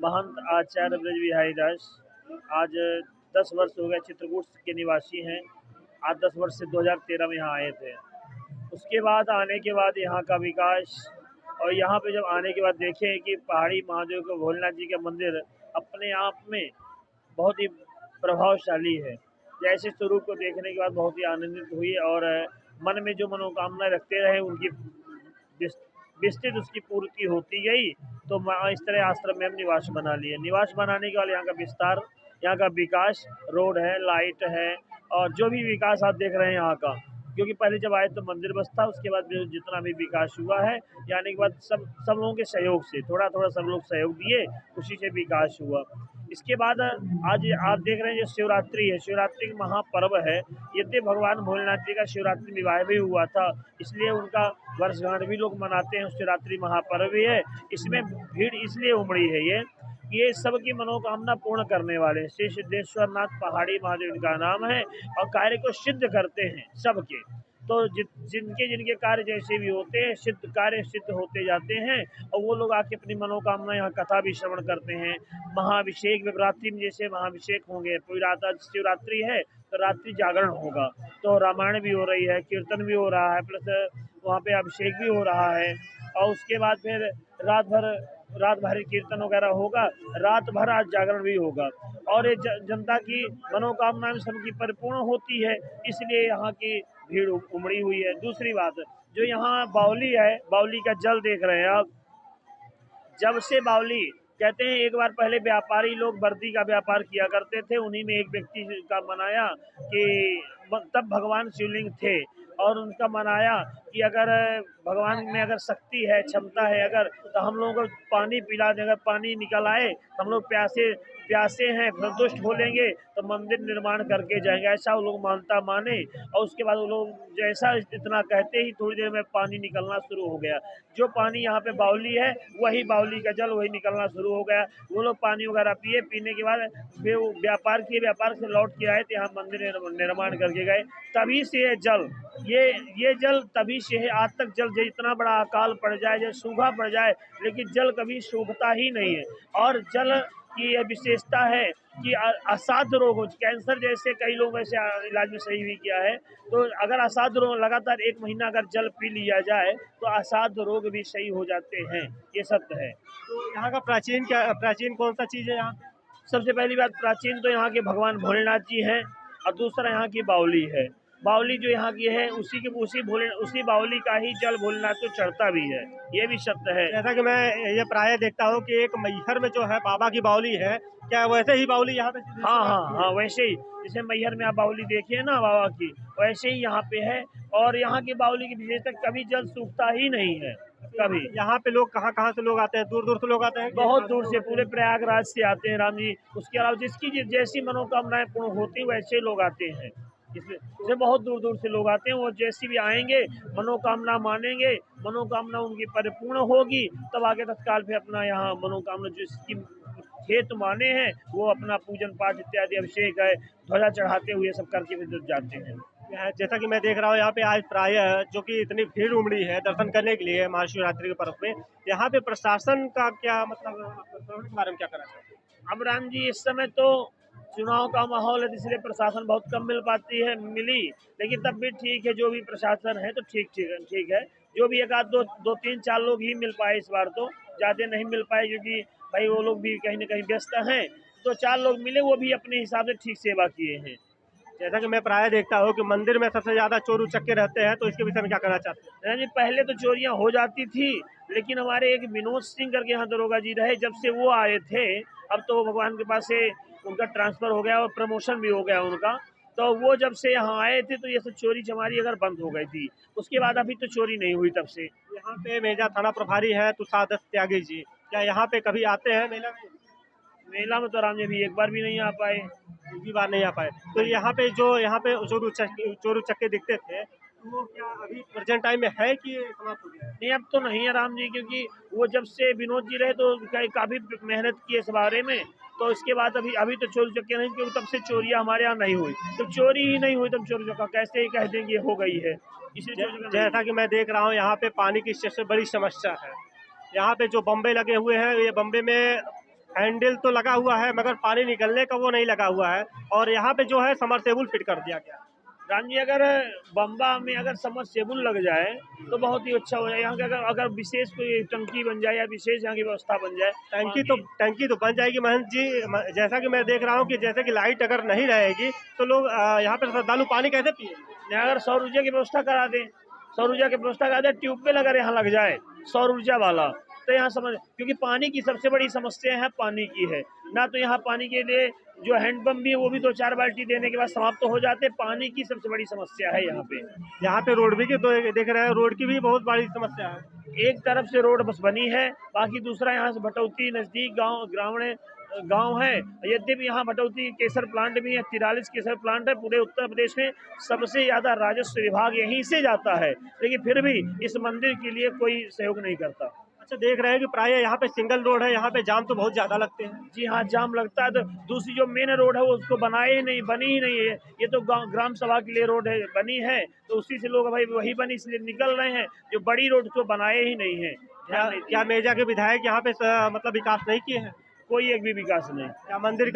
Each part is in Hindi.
महंत आचार्य ब्रज बिहारी दास आज 10 वर्ष हो गए चित्रकूट के निवासी हैं। आज 10 वर्ष से 2013 में यहाँ आए थे। उसके बाद आने के बाद यहाँ का विकास और यहाँ पे जब आने के बाद देखे कि पहाड़ी महादेव के भोलेनाथ जी का मंदिर अपने आप में बहुत ही प्रभावशाली है। जैसे स्वरूप को देखने के बाद बहुत ही आनंदित हुई और मन में जो मनोकामना रखते रहे उनकी विस्तृत उसकी पूर्ति होती गई। तो इस तरह आश्रम में हम निवास बना लिए। निवास बनाने के बाद यहाँ का विस्तार, यहाँ का विकास, रोड है, लाइट है और जो भी विकास आप देख रहे हैं यहाँ का, क्योंकि पहले जब आए तो मंदिर बस था, उसके बाद जितना भी विकास हुआ है आने के बाद सब लोगों के सहयोग से थोड़ा थोड़ा सब लोग सहयोग दिए, उसी से विकास हुआ। इसके बाद आज आप देख रहे हैं जो शिवरात्रि है, शिवरात्रि का महापर्व है। यद्य भगवान भोलेनाथ जी का शिवरात्रि विवाह भी हुआ था, इसलिए उनका वर्षगांठ भी लोग मनाते हैं। शिवरात्रि महापर्व भी है। इसमें भीड़ इसलिए उमड़ी है ये सबकी मनोकामना पूर्ण करने वाले श्री सिद्धेश्वर नाथ पहाड़ी महादेव का नाम है और कार्य को सिद्ध करते हैं सबके। तो जिनके जिनके कार्य जैसे भी होते हैं, सिद्ध कार्य सिद्ध होते जाते हैं और वो लोग आके अपनी मनोकामना यहाँ कथा भी श्रवण करते हैं। महाभिषेक रात्रि में जैसे महाभिषेक होंगे, पूरी रात आज शिवरात्रि है तो रात्रि जागरण होगा, तो रामायण भी हो रही है, कीर्तन भी हो रहा है, प्लस वहाँ पे अभिषेक भी हो रहा है और उसके बाद फिर रात भर कीर्तन वगैरह होगा, रात भर आज जागरण भी होगा और ये जनता की मनोकामनाएं सबकी परिपूर्ण होती है, इसलिए यहाँ की भीड़ उमड़ी हुई है। दूसरी बात, जो यहाँ बावली है, बावली का जल देख रहे हैं आप। जब से बावली कहते हैं, एक बार पहले व्यापारी लोग वर्दी का व्यापार किया करते थे, उन्हीं में एक व्यक्ति का मनाया कि तब भगवान शिवलिंग थे और उनका मनाया कि अगर भगवान में अगर शक्ति है, क्षमता है अगर, तो हम लोगों को पानी पिला दें। अगर पानी निकल आए, हम लोग प्यासे हैं, संतुष्ट हो लेंगे तो मंदिर निर्माण करके जाएंगे, ऐसा वो लोग माने। और उसके बाद वो लोग जैसा इतना कहते ही थोड़ी देर में पानी निकलना शुरू हो गया। जो पानी यहाँ पे बावली है, वही बावली का जल वही निकलना शुरू हो गया। वो लोग पानी वगैरह पिए, पीने के बाद वे व्यापार किए, व्यापार से लौट के आए तो यहाँ मंदिर निर्माण करके गए। तभी से ये जल ये जल तभी से है। आज तक जल जितना बड़ा अकाल पड़ जाए, जब सूखा पड़ जाए, लेकिन जल कभी सूखता ही नहीं है। और जल की यह विशेषता है कि असाध्य रोग हो, कैंसर जैसे कई लोग ऐसे इलाज में सही भी किया है, तो अगर असाध्य रोग लगातार 1 महीना अगर जल पी लिया जाए तो असाध्य रोग भी सही हो जाते हैं, ये सत्य है। तो यहाँ का प्राचीन कौन सा चीज़ है यहाँ? सबसे पहली बात, प्राचीन तो यहाँ के भगवान भोलेनाथ जी हैं और दूसरा यहाँ की बावली है। बावली जो यहाँ की है उसी बावली का ही जल भोलेनाथ को चढ़ता भी है, ये भी सत्य है। जैसा कि मैं ये प्राय देखता हूँ कि एक मैहर में जो है बाबा की बावली है, क्या वैसे ही बावली यहाँ पे? हाँ, वैसे ही जैसे मैहर में आप बावली देखिए ना बाबा की, वैसे ही यहाँ पे है। और यहाँ की बावली की विशेषता, कभी जल सूखता ही नहीं है कभी। यहाँ पे लोग कहाँ से लोग आते हैं? दूर दूर से लोग आते हैं? बहुत दूर से, पूरे प्रयागराज से आते हैं राम जी। उसके अलावा जिसकी जैसी मनोकामनाएं पूर्ण होती वैसे लोग आते हैं। इसमें बहुत दूर दूर से लोग आते हैं, वो जैसी भी आएंगे मनोकामना मानेंगे, मनोकामना उनकी परिपूर्ण होगी, तब आगे तत्काल पे अपना यहाँ मनोकामना जिसकी हेतु माने हैं वो अपना पूजन पाठ इत्यादि, अभिषेक है, ध्वजा चढ़ाते हुए सब करके फिर जाते हैं। जैसा कि मैं देख रहा हूँ यहाँ पे आज प्रायः जो कि इतनी भीड़ उमड़ी है दर्शन करने के लिए महाशिवरात्रि के पर्व में, यहाँ पे प्रशासन का क्या मतलब के बारे में क्या करना चाहते हैं? अब राम जी, इस समय तो चुनाव का माहौल है, इसलिए प्रशासन बहुत कम मिली, लेकिन तब भी ठीक है, जो भी प्रशासन है तो ठीक है। जो भी एक आध दो 3-4 लोग ही मिल पाए इस बार, तो ज़्यादा नहीं मिल पाए क्योंकि भाई वो लोग भी कहीं ना कहीं व्यस्त हैं। तो 4 लोग मिले, वो भी अपने हिसाब से ठीक सेवा किए हैं। जैसा कि मैं प्राय देखता हूँ कि मंदिर में सबसे ज्यादा चोर उचक्के रहते हैं, तो इसके विषय में क्या कहना चाहते हैं? जी, पहले तो चोरियां हो जाती थी, लेकिन हमारे एक विनोद सिंह करके यहाँ दरोगा जी रहे, जब से वो आए थे, अब तो भगवान के पास से उनका ट्रांसफर हो गया और प्रमोशन भी हो गया उनका। तो वो जब से यहाँ आए थे तो ये सब चोरी चमारी अगर बंद हो गई थी, उसके बाद अभी तो चोरी नहीं हुई तब से। यहाँ पे मेजा थाना प्रभारी है तुषार दत्त त्यागी जी, क्या यहाँ पे कभी आते हैं मेला में? मेला में तो राम जी भी एक बार भी नहीं आ पाए। एक भी बार नहीं आ पाए। तो यहाँ पे चोर उचक्के दिखते थे, वो क्या अभी प्रेजेंट टाइम में है कि समाप्त हो गया है? नहीं, अब तो नहीं है राम जी, क्योंकि वो जब से विनोद जी रहे तो काफी मेहनत की इस बारे में। तो इसके बाद अभी तो चोरी चक्के नहीं, क्योंकि तब से चोरियां हमारे यहाँ नहीं हुई। तो चोरी ही नहीं हुई तब चोरी चक्का कैसे ही कह देंगे हो गई है। जैसा कि मैं देख रहा हूँ यहाँ पे पानी की सबसे बड़ी समस्या है। यहाँ पे जो बम्बे लगे हुए हैं, ये बम्बे में हैंडल तो लगा हुआ है मगर पानी निकलने का वो नहीं लगा हुआ है, और यहाँ पे जो है समरसेबुल फिट कर दिया गया। राम जी, अगर बम्बा में अगर समरसेबुल लग जाए तो बहुत ही अच्छा हो जाए। यहाँ का अगर अगर विशेष कोई टंकी बन जाए या विशेष यहाँ की व्यवस्था बन जाए, टंकी तो बन जाएगी महंत जी। जैसा कि मैं देख रहा हूँ कि जैसे कि लाइट अगर नहीं रहेगी तो लोग यहाँ पे श्रद्धालु पानी कैसे पिए। अगर सौर ऊर्जा की व्यवस्था करा दें, सौर ऊर्जा की व्यवस्था करा दें, ट्यूबवेल अगर यहाँ लग जाए सौर ऊर्जा वाला, तो यहाँ समझ, क्योंकि पानी की सबसे बड़ी समस्या है पानी की है ना। तो यहाँ पानी के लिए जो हैंडपम्प भी है वो भी 2-4 बाल्टी देने के बाद समाप्त तो हो जाते। पानी की सबसे बड़ी समस्या है यहाँ पे रोड भी की तो देख रहे हैं, रोड की भी बहुत बड़ी समस्या है। एक तरफ से रोड बस बनी है, बाकी दूसरा यहाँ से भटौती नजदीक गांव है। यद्यपि यहाँ भटौती केसर प्लांट भी है, 43 केसर प्लांट है। पूरे उत्तर प्रदेश में सबसे ज्यादा राजस्व विभाग यहीं से जाता है, लेकिन फिर भी इस मंदिर के लिए कोई सहयोग नहीं करता। अच्छा, देख रहे हैं कि प्राय यहाँ पे सिंगल रोड है, यहाँ पे जाम तो बहुत ज्यादा लगते हैं। जी हाँ, जाम लगता है। तो दूसरी जो मेन रोड है वो उसको बनाए ही नहीं, बनी ही नहीं है। ये तो ग्राम सभा के लिए रोड है, बनी है तो उसी से लोग भाई वही बनी इसलिए निकल रहे हैं। जो बड़ी रोड को बनाए ही नहीं है। क्या मेजा के विधायक यहाँ पे मतलब विकास नहीं किए हैं? कोई एक भी विकास नहीं। या मंदिर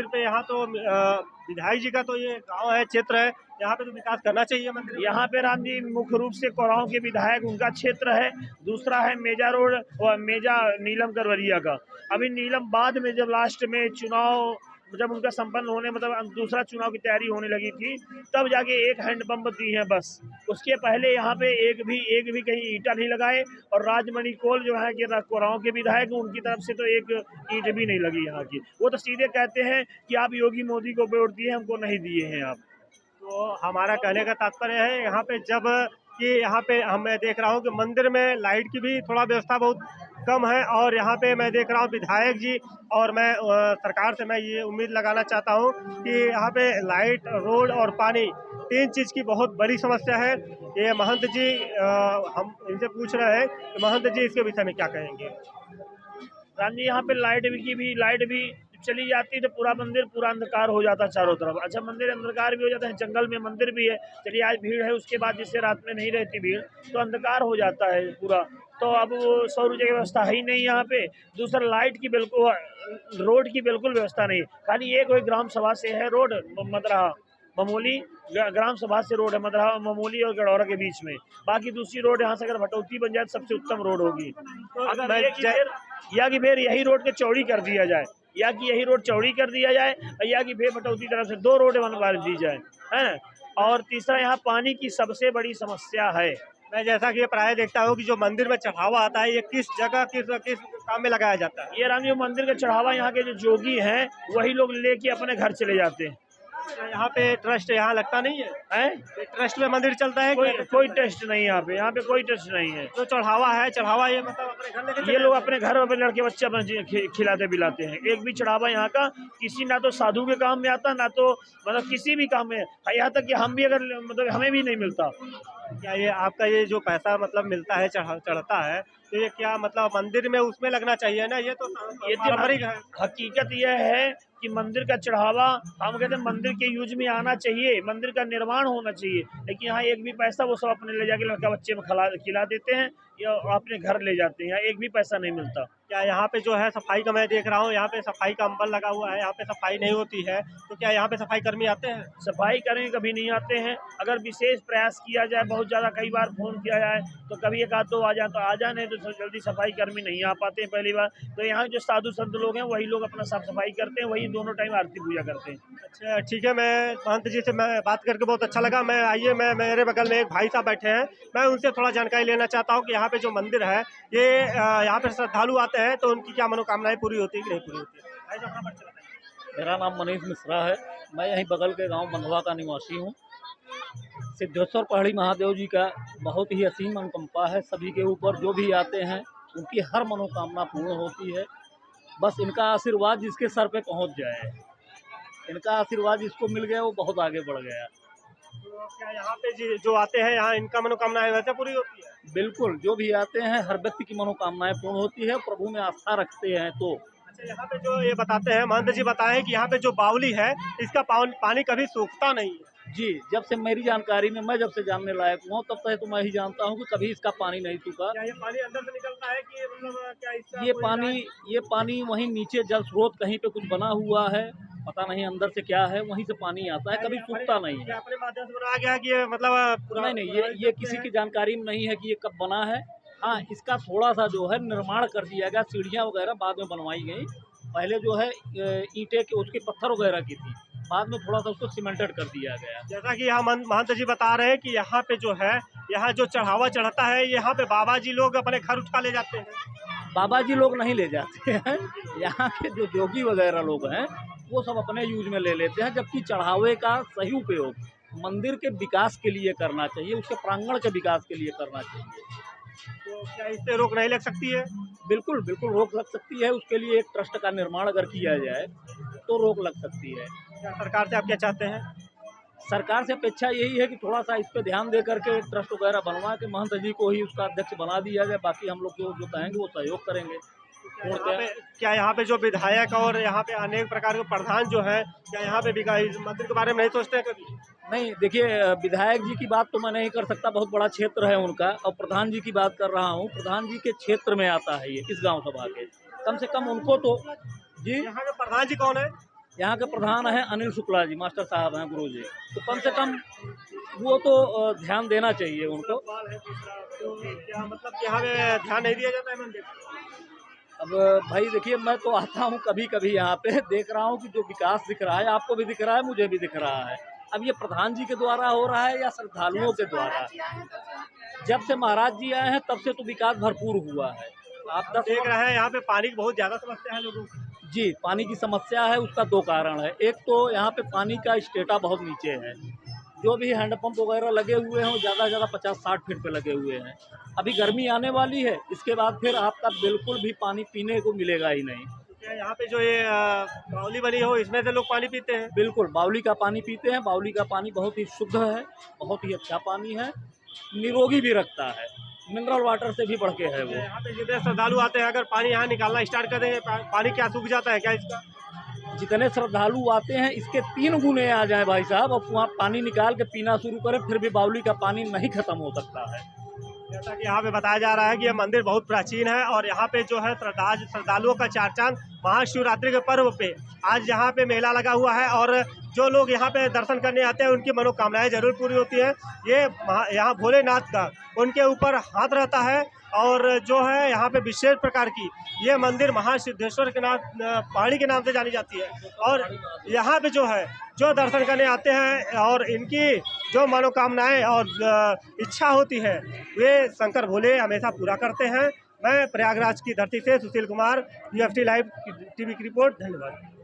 पे यहाँ तो विधायक जी का तो ये गांव है, क्षेत्र है, यहाँ पे तो विकास करना चाहिए मंदिर। यहाँ पे राम जी मुख्य रूप से कोराहों के विधायक उनका क्षेत्र है। दूसरा है मेजा रोड और मेजा नीलम करवरिया का। अभी नीलम बाद में जब लास्ट में चुनाव जब उनका संपन्न होने मतलब दूसरा चुनाव की तैयारी होने लगी थी, तब जाके एक हैंडपंप दी है बस। उसके पहले यहाँ पे एक भी कहीं ईंटा नहीं लगाए। और राजमणि कोल जो है कि कोराहों के विधायक, उनकी तरफ से तो एक ईंट भी नहीं लगी यहाँ की। वो तो सीधे कहते हैं कि आप योगी मोदी को वोट दिए, हमको नहीं दिए हैं आप। तो हमारा कहने का तात्पर्य है यहाँ पे जब कि यहाँ पे मैं देख रहा हूँ कि मंदिर में लाइट की भी थोड़ा व्यवस्था बहुत कम है, और यहाँ पे मैं देख रहा हूँ विधायक जी और मैं सरकार से मैं ये उम्मीद लगाना चाहता हूँ कि यहाँ पे लाइट, रोड और पानी, 3 चीज़ की बहुत बड़ी समस्या है। ये महंत जी हम इनसे पूछ रहे हैं कि महंत जी इसके विषय में क्या कहेंगे। राम जी, यहाँ पे लाइट भी चली जाती है तो पूरा मंदिर पूरा अंधकार हो जाता है चारों तरफ। अच्छा, मंदिर अंधकार भी हो जाता है, जंगल में मंदिर भी है। चलिए आज भीड़ है, उसके बाद जिससे रात में नहीं रहती भीड़ तो अंधकार हो जाता है पूरा। तो अब वो सौर ऊर्जा की व्यवस्था है ही नहीं यहाँ पे। दूसरा लाइट की बिल्कुल, रोड की बिल्कुल व्यवस्था नहीं। खाली एक ग्राम सभा से है रोड, मदरहा ममोली ग्राम सभा से रोड है, मदरहा ममोली और गढ़ौरा के बीच में। बाकी दूसरी रोड यहाँ से अगर भटौती बन जाए तो सबसे उत्तम रोड होगी। या कि फिर यही रोड के चौड़ी कर दिया जाए, या कि यही रोड चौड़ी कर दिया जाए, या कि फिर भटौती तरफ से 2 रोड बनवा दी जाए, है। और तीसरा, यहाँ पानी की सबसे बड़ी समस्या है। मैं जैसा कि प्राय देखता हूँ कि जो मंदिर में चढ़ावा आता है, ये किस जगह किस काम में लगाया जाता है? ये राम जी, मंदिर का चढ़ावा यहाँ के जो जोगी हैं वही लोग लेके अपने घर चले जाते हैं। यहाँ पे ट्रस्ट यहाँ लगता नहीं है? ट्रस्ट में मंदिर चलता है? कोई ट्रस्ट नहीं यहाँ पे कोई ट्रस्ट नहीं है। जो चढ़ावा है, चढ़ावा ये मतलब अपने घर लेके ये लोग अपने घर अपने लड़के बच्चे अपने खिलाते पिलाते हैं। एक भी चढ़ावा यहाँ का किसी ना तो साधु के काम में आता, ना तो मतलब किसी भी काम में। यहाँ तक कि हम भी अगर मतलब हमें भी नहीं मिलता। क्या ये आपका ये जो पैसा मतलब मिलता है, चढ़ता है, तो ये क्या मतलब मंदिर में उसमें लगना चाहिए ना? ये तो हकीकत यह है कि मंदिर का चढ़ावा, हम कहते हैं मंदिर के यूज में आना चाहिए, मंदिर का निर्माण होना चाहिए। लेकिन यहाँ एक भी पैसा वो सब अपने ले जाके लड़का बच्चे में खिला देते हैं या अपने घर ले जाते हैं। यहाँ एक भी पैसा नहीं मिलता। क्या यहाँ पे जो है सफाई का मैं देख रहा हूँ, यहाँ पे सफाई का अम्बल लगा हुआ है, यहाँ पे सफाई नहीं होती है, तो क्या यहाँ पे सफाई कर्मी आते हैं? सफाई कर्मी कभी नहीं आते हैं। अगर विशेष प्रयास किया जाए, बहुत ज़्यादा कई बार फोन किया जाए तो कभी 1-2 आ जाए तो आ जाए, नहीं तो जल्दी सफाई कर्मी नहीं आ पाते हैं पहली बार। तो यहाँ जो साधु संत लोग हैं वही लोग अपना साफ सफाई करते हैं, वही दोनों टाइम आरती पूजा करते हैं। अच्छा, ठीक है। मैं महंत जी से मैं बात करके बहुत अच्छा लगा। मैं मेरे बगल में एक भाई साहब बैठे हैं, मैं उनसे थोड़ा जानकारी लेना चाहता हूँ कि यहाँ पे जो मंदिर है, ये यहाँ पे श्रद्धालु आते हैं तो उनकी क्या मनोकामनाएं पूरी होती है कि नहीं पूरी होती है? मेरा नाम मनीष मिश्रा है, मैं यहीं बगल के गांव बंधवा का निवासी हूं। सिद्धेश्वर पहाड़ी महादेव जी का बहुत ही असीम अनुकंपा है सभी के ऊपर। जो भी आते हैं उनकी हर मनोकामना पूर्ण होती है। बस इनका आशीर्वाद जिसके सर पे पहुंच जाए, इनका आशीर्वाद जिसको मिल गया वो बहुत आगे बढ़ गया। तो क्या यहाँ पे जो आते हैं, यहाँ इनका मनोकामनाएं वैसे पूरी होती है? बिल्कुल, जो भी आते हैं हर व्यक्ति की मनोकामनाएं पूर्ण होती है, प्रभु में आस्था रखते हैं तो। अच्छा, यहाँ पे जो ये बताते हैं, महंत जी बताएं कि यहाँ पे जो बावली है इसका पानी कभी सूखता नहीं है। जी, जब से मेरी जानकारी में, मैं जब से जानने लायक हुआ हूँ तब से तो मैं ही जानता हूँ कि कभी इसका पानी नहीं सूखा। क्या ये पानी अंदर से निकलता है कि मतलब क्या इसका ये कोई पानी ये पानी वहीं नीचे जल स्रोत कहीं पे कुछ बना हुआ है, पता नहीं अंदर से क्या है, वहीं से पानी आता है, कभी सूखता नहीं क्या है। अपने माध्यम से बनाया गया है कि ये मतलब नहीं, नहीं, ये किसी की जानकारी में नहीं है कि ये कब बना है। हाँ, इसका थोड़ा-सा जो है निर्माण कर दिया गया, सीढ़ियाँ वगैरह बाद में बनवाई गई। पहले जो है ईंटें के उसके पत्थर वगैरह की थी, बाद में थोड़ा-सा उसको सीमेंटेड कर दिया गया। जैसा कि यहाँ महंत जी बता रहे हैं कि यहाँ पे जो है, यहाँ जो चढ़ावा चढ़ता है, यहाँ पे बाबा जी लोग अपने घर उठा ले जाते हैं। बाबा जी लोग नहीं ले जाते हैं, यहाँ के जो जोगी वगैरह लोग हैं वो सब अपने यूज में ले लेते हैं, जबकि चढ़ावे का सही उपयोग मंदिर के विकास के लिए करना चाहिए, उसके प्रांगण के विकास के लिए करना चाहिए। तो क्या इससे रोक नहीं लग सकती है? बिल्कुल, बिल्कुल रोक लग सकती है, उसके लिए एक ट्रस्ट का निर्माण अगर किया जाए तो रोक लग सकती है। क्या सरकार से आप क्या चाहते हैं? सरकार से अपेक्षा यही है कि थोड़ा-सा इस पे ध्यान दे करके ट्रस्ट वगैरह बनवा के महंत जी को ही उसका अध्यक्ष बना दिया जाए, बाकी हम लोग जो कहेंगे वो सहयोग करेंगे। क्या यहाँ पे जो विधायक और यहाँ पे अनेक प्रकार के प्रधान जो है, क्या यहाँ पे इस मंदिर के बारे में नहीं सोचते हैं कभी? नहीं, देखिए विधायक जी की बात तो मैं नहीं कर सकता, बहुत बड़ा क्षेत्र है उनका, और प्रधान जी की बात कर रहा हूँ, प्रधान जी के क्षेत्र में आता है ये, इस गाँव सभा के। कम से कम उनको तो जी, यहाँ के प्रधान जी कौन है? यहाँ के प्रधान हैं अनिल शुक्ला जी, मास्टर साहब हैं, गुरु जी। तो कम से कम वो तो ध्यान देना चाहिए उनको। तो क्या मतलब कि यहाँ पे ध्यान नहीं दिया जाता है मंदिर? अब भाई देखिए, मैं तो आता हूँ कभी-कभी यहाँ पे, देख रहा हूँ कि जो विकास दिख रहा है, आपको भी दिख रहा है, मुझे भी दिख रहा है। अब ये प्रधान जी के द्वारा हो रहा है या श्रद्धालुओं के द्वारा? जब से महाराज जी आए हैं तब से तो विकास भरपूर हुआ है। आप देख रहे हैं यहाँ पे पानी की बहुत ज़्यादा समस्या है लोगों को। जी, पानी की समस्या है, उसका 2 कारण है। एक तो यहाँ पे पानी का स्टेटा बहुत नीचे है। जो भी हैंडपंप वगैरह लगे हुए हैं वो ज़्यादा से ज़्यादा 50-60 फीट पे लगे हुए हैं। अभी गर्मी आने वाली है, इसके बाद फिर आपका बिल्कुल भी पानी पीने को मिलेगा ही नहीं। क्या यहाँ पे जो ये बावली बनी हो, इसमें से लोग पानी पीते हैं? बिल्कुल, बावली का पानी पीते हैं। बावली का पानी बहुत ही शुद्ध है, बहुत ही अच्छा पानी है, निरोगी भी रखता है। मिनरल वाटर से भी बढ़ के है वो। यहाँ पे जितने श्रद्धालु आते हैं, अगर पानी यहाँ निकालना स्टार्ट कर देंगे, पानी क्या सूख जाता है क्या इसका? जितने श्रद्धालु आते हैं इसके 3 गुने आ जाएँ भाई साहब, अब वहाँ पानी निकाल के पीना शुरू करें फिर भी बावली का पानी नहीं खत्म हो सकता है। जैसा कि यहाँ पे बताया जा रहा है कि यह मंदिर बहुत प्राचीन है और यहाँ पे जो है श्रद्धालुओं का चार चांद महाशिवरात्रि के पर्व पे आज यहाँ पे मेला लगा हुआ है और जो लोग यहाँ पे दर्शन करने आते हैं उनकी मनोकामनाएं जरूर पूरी होती है। ये यहाँ भोलेनाथ का उनके ऊपर हाथ रहता है और जो है यहाँ पे विशेष प्रकार की ये मंदिर महासिद्धेश्वर के नाम पहाड़ी के नाम से जानी जाती है और यहाँ पे जो है जो दर्शन करने आते हैं और इनकी जो मनोकामनाएं और इच्छा होती है वे शंकर भोले हमेशा पूरा करते हैं। मैं प्रयागराज की धरती से Sushil Kumar, UFT live TV की रिपोर्ट। धन्यवाद।